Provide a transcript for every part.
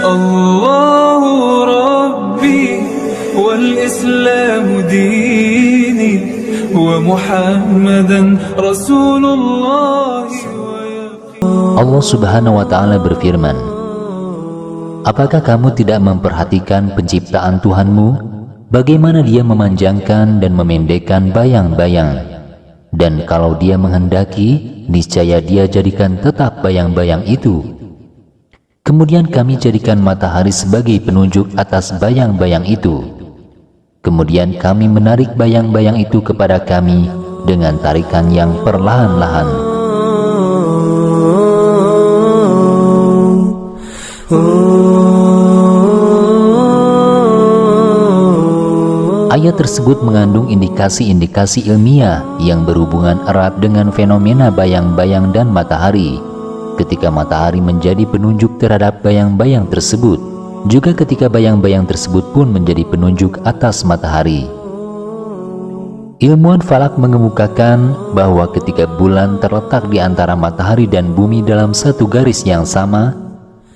الله ربي والإسلام ديني ومحمدا رسول الله. Allah Subhanahu wa Ta'ala berfirman, apakah kamu tidak memperhatikan penciptaan Tuhanmu, bagaimana Dia memanjangkan dan memendekkan bayang-bayang, dan kalau Dia menghendaki, niscaya Dia jadikan tetap bayang-bayang itu. Kemudian kami jadikan matahari sebagai penunjuk atas bayang-bayang itu. Kemudian kami menarik bayang-bayang itu kepada kami dengan tarikan yang perlahan-lahan. Ayat tersebut mengandung indikasi-indikasi ilmiah yang berhubungan erat dengan fenomena bayang-bayang dan matahari. Ketika matahari menjadi penunjuk terhadap bayang-bayang tersebut, juga ketika bayang-bayang tersebut pun menjadi penunjuk atas matahari. Ilmuwan falak mengemukakan bahwa ketika bulan terletak di antara matahari dan bumi dalam satu garis yang sama,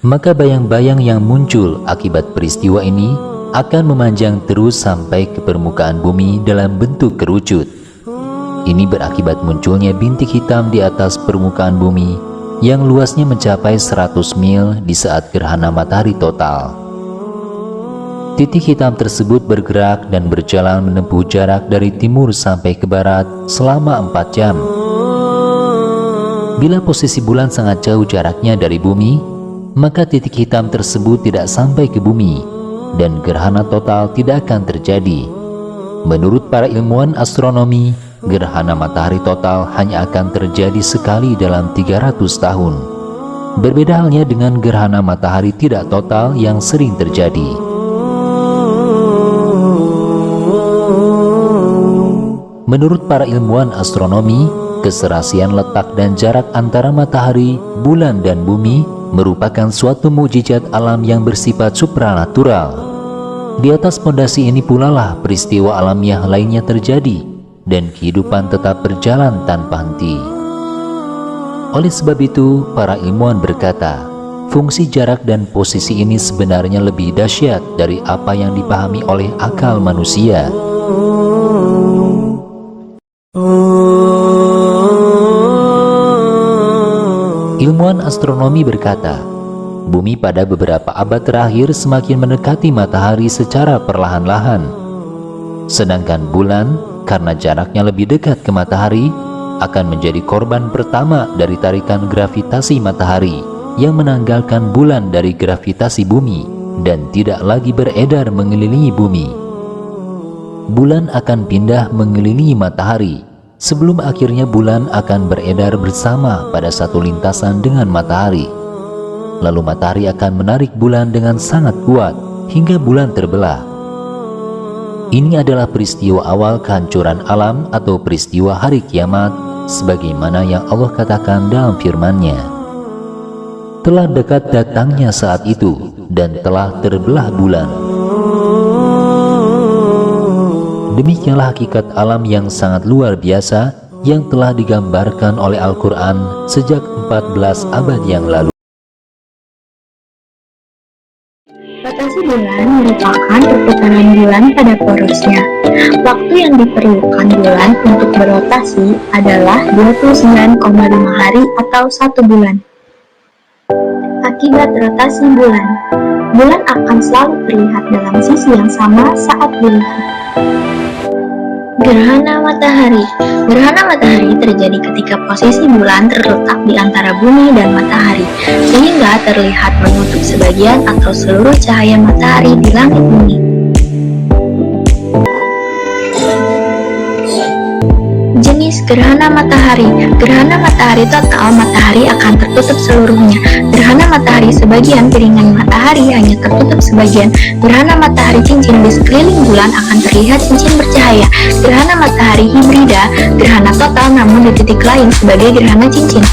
maka bayang-bayang yang muncul akibat peristiwa ini akan memanjang terus sampai ke permukaan bumi dalam bentuk kerucut. Ini berakibat munculnya bintik hitam di atas permukaan bumi yang luasnya mencapai 100 mil di saat gerhana matahari total. Titik hitam tersebut bergerak dan berjalan menempuh jarak dari timur sampai ke barat selama 4 jam. Bila posisi bulan sangat jauh jaraknya dari bumi, maka titik hitam tersebut tidak sampai ke bumi dan gerhana total tidak akan terjadi. Menurut para ilmuwan astronomi, gerhana matahari total hanya akan terjadi sekali dalam 300 tahun. Berbeda halnya dengan gerhana matahari tidak total yang sering terjadi. Menurut para ilmuwan astronomi, keserasian letak dan jarak antara matahari, bulan, dan bumi merupakan suatu mukjizat alam yang bersifat supranatural. Di atas pondasi ini pula lah peristiwa alamiah lainnya terjadi dan kehidupan tetap berjalan tanpa henti. Oleh sebab itu, para ilmuwan berkata, fungsi jarak dan posisi ini sebenarnya lebih dahsyat dari apa yang dipahami oleh akal manusia. Ilmuwan astronomi berkata, bumi pada beberapa abad terakhir semakin mendekati matahari secara perlahan-lahan. Sedangkan bulan, karena jaraknya lebih dekat ke matahari, akan menjadi korban pertama dari tarikan gravitasi matahari yang menanggalkan bulan dari gravitasi bumi dan tidak lagi beredar mengelilingi bumi. Bulan akan pindah mengelilingi matahari, sebelum akhirnya bulan akan beredar bersama pada satu lintasan dengan matahari. Lalu matahari akan menarik bulan dengan sangat kuat hingga bulan terbelah. Ini adalah peristiwa awal kehancuran alam atau peristiwa hari kiamat, sebagaimana yang Allah katakan dalam firman-Nya. Telah dekat datangnya saat itu dan telah terbelah bulan. Demikianlah hakikat alam yang sangat luar biasa yang telah digambarkan oleh Al-Quran sejak 14 abad yang lalu. Rotasi bulan merupakan perputaran bulan pada porosnya. Waktu yang diperlukan bulan untuk berotasi adalah 29,5 hari atau 1 bulan. Akibat rotasi bulan, bulan akan selalu terlihat dalam sisi yang sama saat dilihat. Gerhana matahari. Gerhana matahari terjadi ketika posisi bulan terletak di antara bumi dan matahari, sehingga terlihat menutup sebagian atau seluruh cahaya matahari di langit bumi. Jenis gerhana matahari. Gerhana matahari total, matahari akan tertutup seluruhnya. Gerhana matahari sebagian, piringan matahari hanya tertutup sebagian. Gerhana matahari cincin, di sekeliling bulan akan terlihat cincin bercahaya. Gerhana matahari hibrida, gerhana total namun di titik lain sebagai gerhana cincin.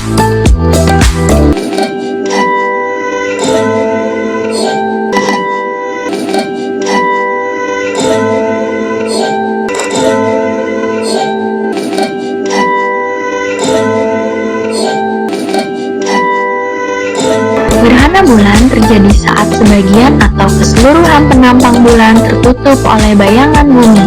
Gerhana bulan terjadi saat sebagian atau keseluruhan penampang bulan tertutup oleh bayangan bumi.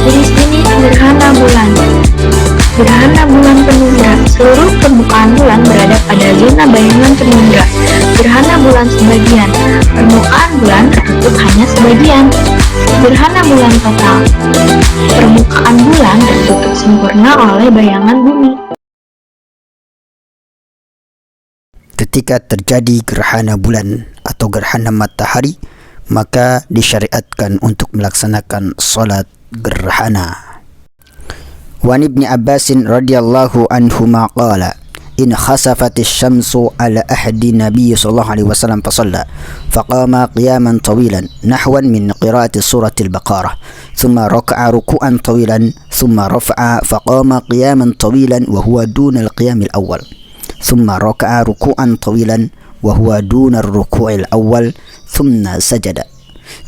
Jenis-jenis gerhana bulan. Gerhana bulan penumbra. Seluruh permukaan bulan berada pada zona bayangan penumbra. Gerhana bulan sebagian. Permukaan bulan tertutup hanya sebagian. Gerhana bulan total. Permukaan bulan tertutup sempurna oleh bayangan bumi. Ketika terjadi gerhana bulan atau gerhana matahari, maka disyariatkan untuk melaksanakan salat gerhana. Wa Ibnu Abbas radhiyallahu anhuma qala in khasafatis syamsu ala ahdi nabiy sallallahu alaihi wasallam fasalla faqama qiyaman tawilan nahwan min qiraati suratil baqarah thumma raka'a ruku'an tawilan thumma rafa'a faqama qiyaman tawilan wa huwa duna al-qiyam al-awwal thumma raka'a ruku'an tawilan wa huwa duna ar-ruku' al-awwal thumma sajada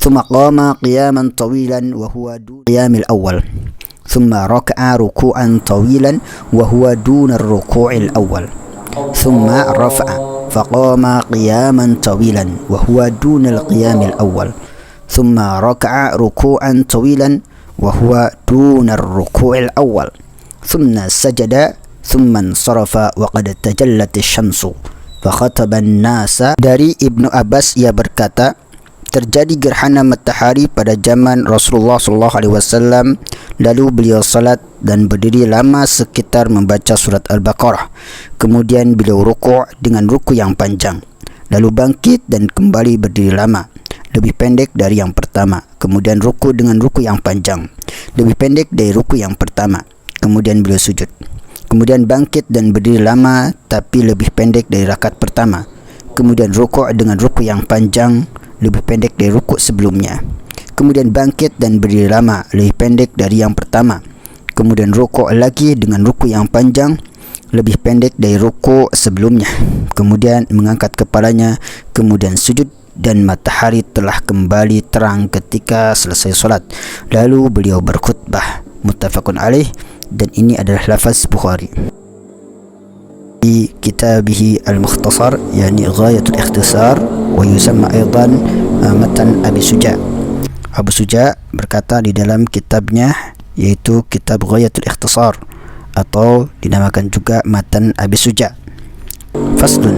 thumma qama qiyaman tawilan wa huwa duna al-qiyam al-awwal ثم ركع ركوعا طويلا وهو دون الركوع الأول ثم رفع فقام قياما طويلا وهو دون القيام الأول ثم ركع ركوعا طويلا وهو دون الركوع الأول ثم سجد ثم انصرف وقد تجلت الشمس فخطب الناس. Dari Ibnu Abbas, ia berkata, terjadi gerhana matahari pada zaman Rasulullah SAW, lalu beliau salat dan berdiri lama sekitar membaca surat Al-Baqarah. Kemudian beliau rukuk dengan ruku yang panjang, lalu bangkit dan kembali berdiri lama, lebih pendek dari yang pertama. Kemudian ruku dengan ruku yang panjang, lebih pendek dari ruku yang pertama. Kemudian beliau sujud. Kemudian bangkit dan berdiri lama tapi lebih pendek dari rakaat pertama. Kemudian rukuk dengan ruku yang panjang, lebih pendek dari rukuk sebelumnya. Kemudian bangkit dan berdiri lama, lebih pendek dari yang pertama. Kemudian rukuk lagi dengan ruku yang panjang, lebih pendek dari rukuk sebelumnya. Kemudian mengangkat kepalanya, kemudian sujud, dan matahari telah kembali terang ketika selesai solat. Lalu beliau berkhutbah. Muttafaqun alaih, dan ini adalah lafaz Bukhari. Di kitabih al-mukhtasar, yani ghayatul ikhtisar, wa yusamma aidan matan Abi Suja. Abu Suja berkata di dalam kitabnya, yaitu kitab ghayatul ikhtisar, atau dinamakan juga matan Abi Suja. Faslun.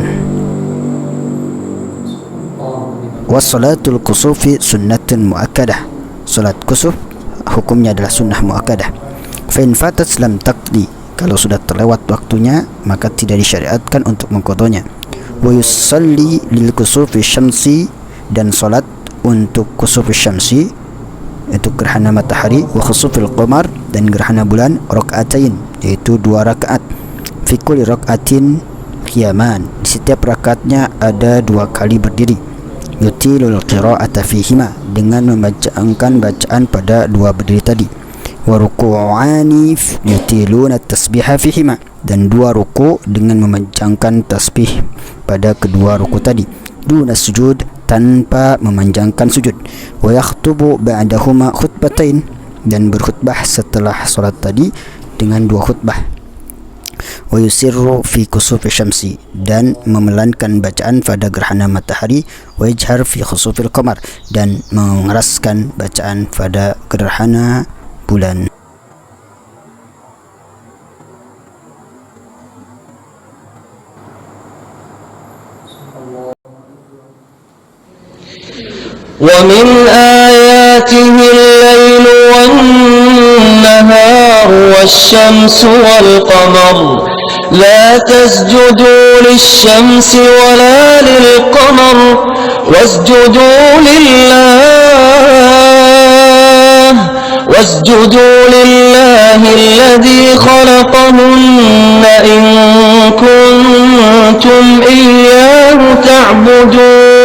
Wassalatul kusufi sunnatun muakkadah. Salat kusuf hukumnya adalah sunnah muakkadah. Fa in fatat lam taqdi, kalau sudah terlewat waktunya maka tidak disyariatkan untuk mengqadanya. Wa yusalli lil kusufi syamsi, dan salat untuk kusufi syamsi, itu gerhana matahari, wa khusufil qamar, dan gerhana bulan, rakaatain, yaitu 2 rakaat. Fi kulli rakaatin qiyaman, di setiap rakaatnya ada 2 kali berdiri. Yutilul qira'ata fihima, dengan membacakan bacaan pada 2 berdiri tadi. Wa ruku'ani yutiluna tasbiha fihima, dan 2 ruku dengan memanjangkan tasbih pada kedua ruku tadi. Duna sujud, tanpa memanjangkan sujud. Wa yakhutubu ba'dahuma khutbatain, dan berkhutbah setelah salat tadi dengan 2 khutbah. Wa yusirru fi kusufi syamsi, dan memelankan bacaan pada gerhana matahari. Wa yajhar fi khusufil qamar, dan mengeraskan bacaan pada gerhana bulan. ومن آياته الليل والنهار والشمس والقمر لا تسجدوا للشمس ولا للقمر واسجدوا لله الذي خلقهن إن كنتم إياه تعبدون